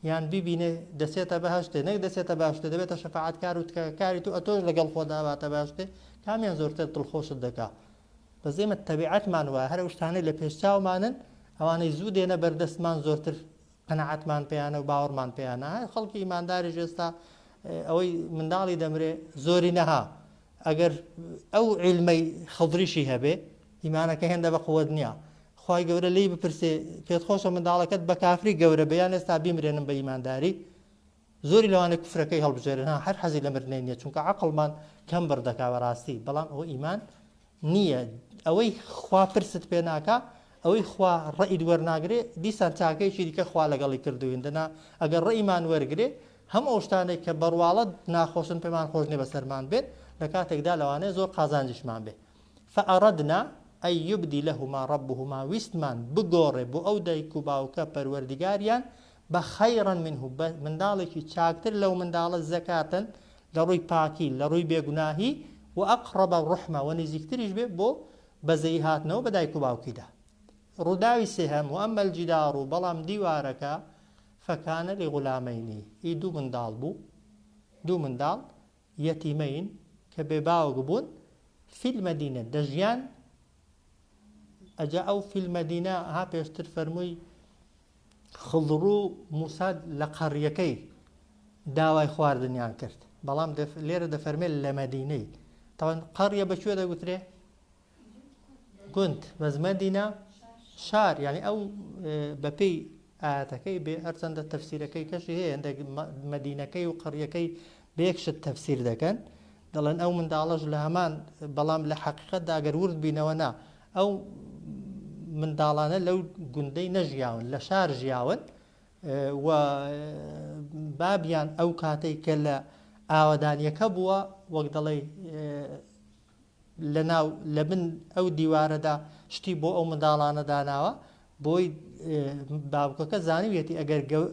یان ببینێ دەسێتە بەهەشتێ نەک دەسێتە باشتێ دەبێتە شەفاعەتکار و کاری تو ئەتۆش لەگەڵ خۆدا باتە باشتێ کامیان زۆرتر دڵخۆشت دەکات. بەزێمە تەبیعەتمان وایە هەر شتانەی لە پێشچاومانن ئەوانەی زوو دێنە بەردەستمان زۆرتر قەنەعەتمان پێیانە و باوەڕمان پێیانە. خەڵکی ئیمانداریش ئێستا ئەوەی منداڵی دەمرێ زۆری نەها ئەگەر ئەو عیلمەی خەڵدریشی هەبێ ئیمانەکە هێندە بە قووەت نییە. خوای گەورە لی بپرسێ پێت خۆشە منداڵەکەت بە کافری گەورە بەیان ئێستا بیمرێنم بە ئیمانداری زۆری لەوانەیە کوفرەکەی هەڵبژێرن هەر حەزی لە مردنی نییە چونکە عەقڵمان کەم بەردەکا بەڕاستی بەڵام ئەوە ئیمان نییە. ئەوەی خوا پرست پێ ناکا ئەوەی خوا ڕەئی وەرناگرێ دیسان چاکەیەکی دیکە خوا لەگەڵی کردوین دەنا ئەگەر ڕەئیمان وەرگێ هەم ئەو شتانێک کە بەڕواڵەت ناخۆشن پێمان خۆش نێ بەسەرمان بێت لە کاتێکدا لەوانەیە زۆر قازانجیشمان بێ. فەئەڕەدنا ئەی یوبدی لەهما ڕەبوهما ویستمان بگۆڕێ بۆ ئەو دایک و باوکە پەروەردگاریان بخيرا منه من دالك شاكتر لو من دال الزكاة لروي باكي لروي بيقناهي وأقرب الرحمة ونزيكتريش بو بزيهاتنا وبدايكو باو كده رداوي سهم وأما الجدار بلام ديوارك فكان لغلامين دو من دال بو دو من دال يتيمين كبيباو قبون في المدينة دجيان أجاءوا في المدينة ها بيشتر فرموي خضرو موسى لقريكي داوای خواردنیان کرد بەڵام لێرە دەفەرمێت لە مەدینەی تاوان قەڕیە بەکوێ دەگوترێ گوند بەس مەدینە شار یعنی ئەو بەپێی ئاەتەکەی بێ هەرچەندە تەفسیرەکەی کەشی هەیە هەندێک مەدینەکەی و قەڕیەکەی بەیەکشت تەفسیر دەکەن دەڵێن ئەو منداڵەش لە هەمان بەڵام لە حەقیقەتدا ئەگەر ورد بینەوە نا ئەو منداڵانە لەو گوندەی نەژیاون لە شار ژیاون و بابیان ئەو کاتەی کە لە ئاوەدانیەکە بووە وەک دەڵێ لەناو لە بن ئەو دیوارەدا شتی بۆ ئەو منداڵانە داناوە بۆی باوکەکە زانیوێتی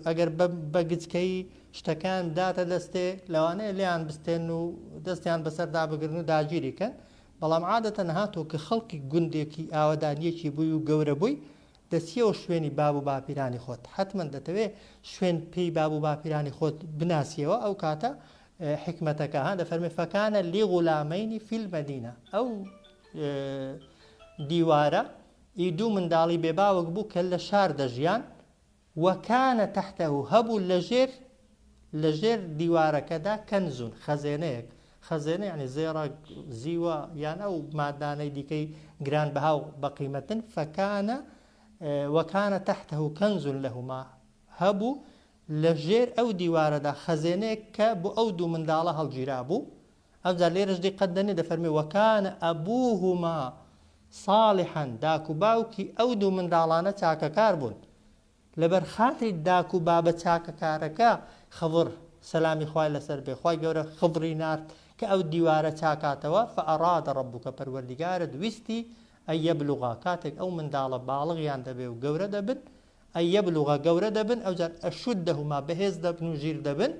ئەگەر بە گچکەی شتەکان داتە دەستێ لەوانەیە لیان بستێن و دەستیان بەسەردا بگرن و داگیریکەن بەڵام عادەتەن هاتۆ کە خەڵکی گوندێکی ئاوەدانیەکی بووی و گەورە بووی دەسیەوە شوێنی باب و باپیرانی خۆت حتمما دەتەوێت شوێن پێی باب و باپیرانی خۆت بناسیەوە ئەو کاتە حکمەتەکە ها دەفەرمێ فەکانە لیغولامەینی فی المەدینە ئەو دیوارە دوو منداڵی بێباوک بوو کە لە شار دەژیان وەکانە تەحتەهو هەبوو لەژێر دیوارەکەدا کەنزون خەزێنەیەک خەزێنە یعنی زێڕە زیوە یان ئەو مادانەی دیکەی گران بەها و بەقیمەتن فەکانە وەکانە تەحتەهو کەنزون لەهما هەبوو لەژێر ئەو دیوارەدا خەزێنەیەک کە بۆ ئەو دوو منداڵە هەڵگیرا بوو ئەوجار لێرەش دیقەت دەنێ دەفەرمێ وەکانە ئەبووهما صالحا داک و باوکی ئەو دوو منداڵانە چاکەکار بوون لەبەر خاتری داک و بابە چاکەکارەکە خضر سەلامی خوای لەسەر بێ خوای گەورە خضری نارد کە ئەو دیوارە چاکاتەوە فەئەرادە ڕەبوکە پەروەردیگارت ویستی ئەن یەبلوغا کاتێک ئەو منداڵە باڵغیان دەبێ و گەورە دەبن ئەن یەبلوغا گەورە دەبن ئەوجار ئەشودەهما بەهێز دەبن و ژیر دەبن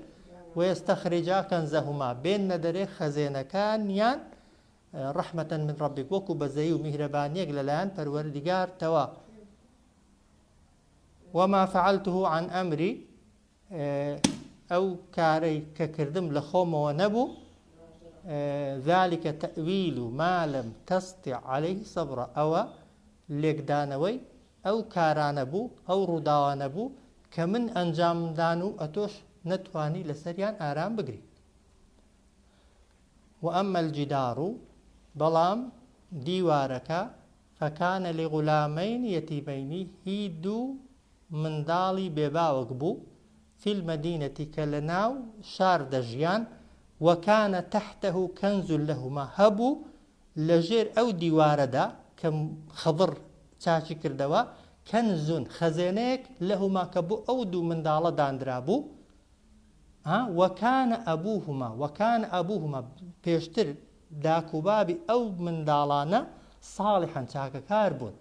وەیەستەخرجا کەنزەهما بێنە دەرێ خەزێنەکانیان ڕەحمەتەن من ڕەبیک وەکو بەزەیی و میهرەبانیەک لەلایەن پەروەردیگارتەوە وما فعلته عن ئەمری ئەو کارەی کە کردم لە خۆمەوە نەبوو ذلك تأويل ما لم تستطع عليه صبرا ئەوە لێکدانەوەی ئەو کارانە بوو ئەو ڕووداوانە بوو کە من ئەنجامدان و ئەتۆش نەتوانی لەسەریان ئارام بگری وأما الجدار بەڵام دیوارەکە فەکانە لغولامەین یەتیمەینی هی دوو منداڵی بێباوک بوو في المدينة کە لە ناو شار دەژیان وەکانە تەحتەهو کەنزون لەهما هەبوو لەژێر ئەو دیوارەدا کە خەضر چاچی کردەوە کەنزون خەزێنەیەک لەهما کە بوو ئەو دوو منداڵە دانرا بوو وەکانە ئەبووهما پێشتر داکوبابی ئەو منداڵانە صالحا چاکەکار بوون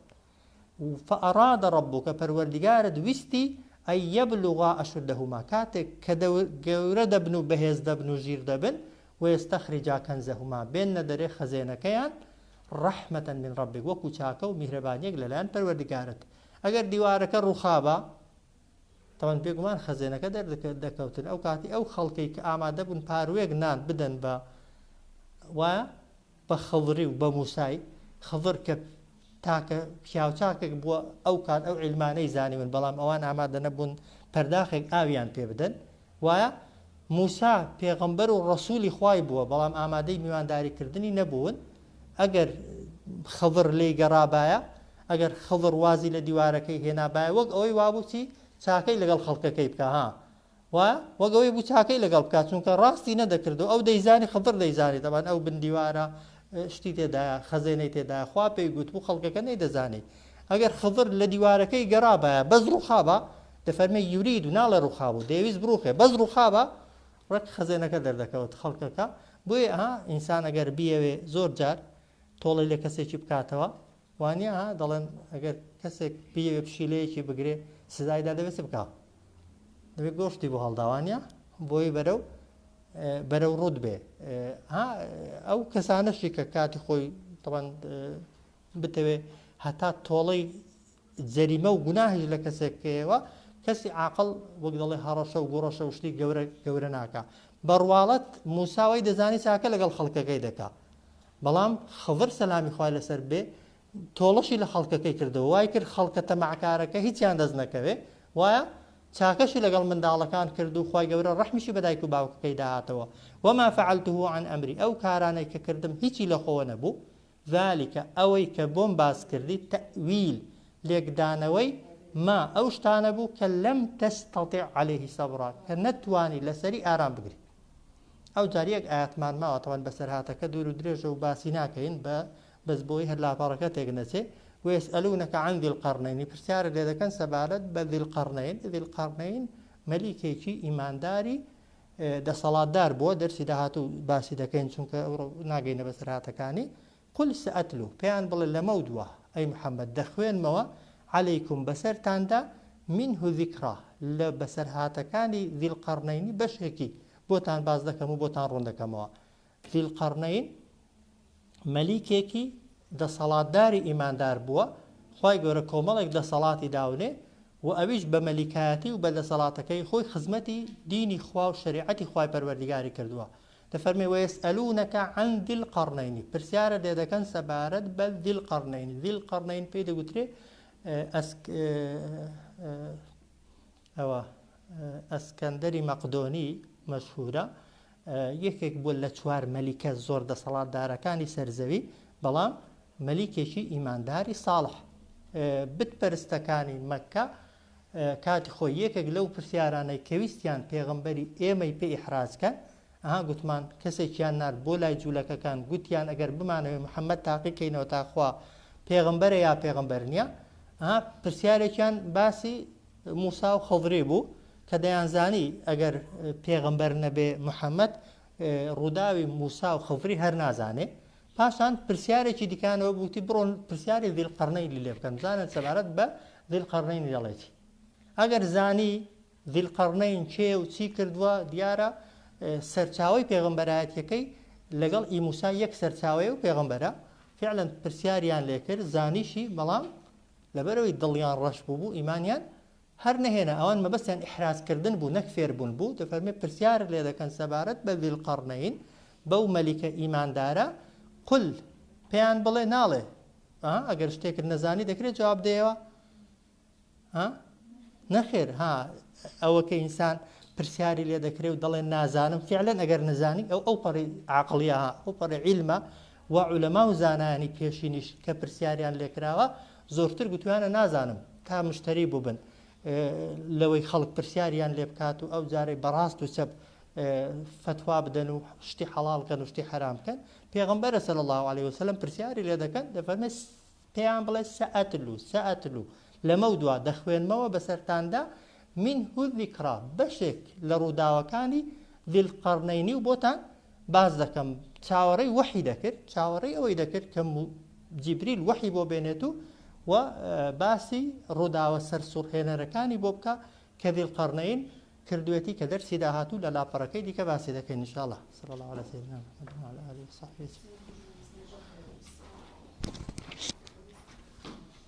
فەئەرادە ڕەبوکە پەروەردیگارت ویستی ئەن یەبلوغا ئەشودەهما کاتێک کە گەورە دەبن و بەهێز دەبن و ژیر دەبن وەیەستەخرجا کەنزەهما بێنە دەرێ خەزێنەکەیان ڕەحمەتەن من ڕەبیک وەکو چاکە و میهرەبانیەک لەلایەن پەروەردیگارت ئەگەر دیوارەکە ڕووخابە تەوان بێگومان خەزێنەکە دەکەوتن ئەو کاتی ئەو خەڵکەی کە ئامادە بوون پاروێک نان بدەن بە وایە بە خەڵری و بە موسای خەڵر کە تاکە پیاوچاکێک بووە ئەو کات ئەو عیلمانەی زانیون بەڵام ئەوان ئامادە نەبوون پەرداخێک ئاویان پێ بدەن وایە موسا پێغەمبەر و ڕەسوولی خوای بووە بەڵام ئامادەی میوانداریکردنی نەبوون ئەگەر خەڵر لێی گەڕابایە ئەگەر خەڵر وازی لە دیوارەکەی هێنابایە وەک ئەوەی وابووچی چاکەی لەگەڵ خەڵکەکەی بکە وایە وەک ئەوەی بوو چاکەی لەگەڵ بکات چونکە ڕاستی نەدەکردو ئەو دەیزانی خەڵر دەیزانی دەبان ئەو بن دیوارە شتی تێدایە خەزێنەی تێدایە خوا پێی گوتبوو خەڵکەکە نەیدەزانی ئەگەر خەڵر لە دیوارەکەی گەڕابایە بەس ڕووخابە دەفەرمێ یورید و ناڵە ڕووخابوو دەیویست بڕوخێ بەس ڕووخابە ڕەک خەزێنەکە دەردەکەوت خەڵکەکە بۆیە ئینسان ئەگەر بیەوێ زۆر جار تۆڵی لە کەسێکی بکاتەوە وانە دەڵێن ئەگەر کەسێک بیەوێ پشیلەیەکی بگرێ سزایدا دەبێت بکات دەبێت گۆشتی بۆ هەڵداوانە بۆی بەرەو ڕوود بێ ئەو کەسانەشی کە کاتی خۆی طبعاً بتەوێ هەتا تۆڵەی جەریمە و گوناهش لە کەسێکەوە کەسی عاقڵ وەک دەڵێ هەڕەشە و گۆڕەشە و شتی گەورە ناکە بەڕواڵەت موساوی دەزانی چاکە لەگەڵ خەڵکەکەی دەکا بەڵام خضر سەلامی خوای لەسەر بێ تۆڵەشی لە خەڵکەکەی کردەوە وای کرد خەڵکە تەماعکارەکە هیچیان دەست نەکەوێ وایە چاکەشی لەگەڵ منداڵەکان کرد و خوای گەورە ڕەحمیشی بەدایک و باوکەکەی داهاتەوە وما فعلته عن ئەمری ئەو کارانەی کە کردم هیچی لەخۆوە نەبوو ذلك ئەوەی کە بۆم باس کردی تەویل لێکدانەوەی ما ئەو شتانە بوو کە لەم تەستەطیع عەلەیهی سەبڕا کە نەتوانی لەسەری ئارام بگری ئەو جاریەک ئاەتمان ماوە تەوان بەسەرهاتەکە دوور و درێژە و باسی ناکەین بەس بۆی هەر لاپەڕەکە تێک نەچێ ويسألونك عن ذي القرنين پرسیارە لێ دەکەن سەبارەت بە ذی القرنین مەلیکێکی ئیمانداری دەسەڵاتدار بووە دەرسی داهاتوو باسی دەکەین چونکە ناگەینە بەسەرهاتەکانی قل سأتلو پێیان بڵێ لەمە دووە ئەی محەممەد دەخوێنمەوە عەلەیکم بەسەرتاندا منه ذیکرا لە بەسەرهاتەکانی ذی القرنینی بەشێکی بۆتان باز دەکەم و بۆتان ڕوون دەکەمەوە ذی القرنین مەلیکێکی دەسەڵاتداری ئیماندار بووە خوای گەورە کۆمەڵێک دەسەڵاتی داونێ و ئەویش بە مەلیکایەتی و بە دەسەڵاتەکەی خۆی خزمەتی دینی خوا و شریعەتی خوای پەروەردیگاری کردووە دەفەرمێ وەیەسئەلونەکە عن ذی القرنین پرسیارە لێ دەکەن سەبارەت بە ذی القرنین ذی القرنین پێی دەگوترێ ئەوە ئەسکەندەری مەقدۆنی مەشهورە یەکێک بووە لە چوار مەلیکە زۆر دەسەڵاتدارەکانی سەرزەوی بەڵام مەلیکێکی ئیمانداری ساڵح بتپەرستەکانی مەککە کاتی خۆی یەکێک لەو پرسیارانەی کەویستیان پێغەمبەری ئێمەی پێ ئیحرازکەن گوتمان کەسێکیان نار بۆ لای جوولەکەکان گوتیان ئەگەر بمانەوێ محەممەد تاقیکەینەوە تاخوا پێغەمبەرە یا پێغەمبەر نییە پرسیارێکیان باسی موسا و خەڵدرێ بوو کە دەیانزانی ئەگەر پێغەمبەر نەبێ محەممەد ڕووداوی موسا و خەڵدری هەر نازانێ پاشان پرسیارێکی دیکانەوە بوتی بڕۆن پرسیاری ذی القرنین لێ بکەن بزانن سەبارەت بە ذی القرنین دەڵێتی ئەگەر زانی ذی القرنین کێ و چی کردووە دیارە سەرچاوی پێغەمبەرایەتیەکەی لەگەڵ ئیموسا یەک سەرچاوی و پێغەمبەرە فعلا پرسیاریان لێ کرد زانیشی بەڵام لەبەرەوەی دڵیان ڕەش بوو ئیمانیان هەر نەهێنا ئەوان مەبەستیان ئیحرازکردن بوو نەک فێربوون بوو دەفەرمێ پرسیار لێ دەکەن سەبارەت بە ذی القرنین بەو مەلیکە ئیماندارە قل پێیان بڵێ ناڵێ ئەگەر شتێکت نەزانی دەکرێت جواب دێەوە نەخێر ئەوە کە ئینسان پرسیاری لێ دەکرێت و دەڵێن نازانم فعلەن ئەگەر نزانی ئەو پەڕی عاقڵیە ئەو پەڕی عیلمە و عولەما و زانانی پێشینیش کە پرسیاریان لێکراوە زۆرتر گوتویانە نازانم تا مشتری بوو بن لەوەی خەڵک پرسیاریان لێ بکات و ئەو جارەی بەڕاست و چەپ فتوا بدەن و شتی حەڵاڵکەن و شتی حرامکەن پێغەمبەرە صلی الله علیه وسلم پرسیاری لێ دەکەن دەفەرمێ پێیان بڵێ سەئەتلو لەمە دووە دەخوێنمەوە بەسەرتاندا منه ذیکرا بەشێک لە ڕووداوەکانی ذی القرنینی و بۆتان باز دەکەم چاوەڕێی وەحی دەکرد چاوەڕێی ئەوەی دەکرد کە جیبریل وەحی بۆ بێنێت و باسی ڕووداوە سەرسوڕهێنەرەکانی بۆ بکە کە ذی القرنین کردوێتی کە دەرسی داهاتوو لە لاپەڕەکەی دیکە باسی دەکەین ئینشاءالله صلی الله علیه وسلم وعلى آله وصحبه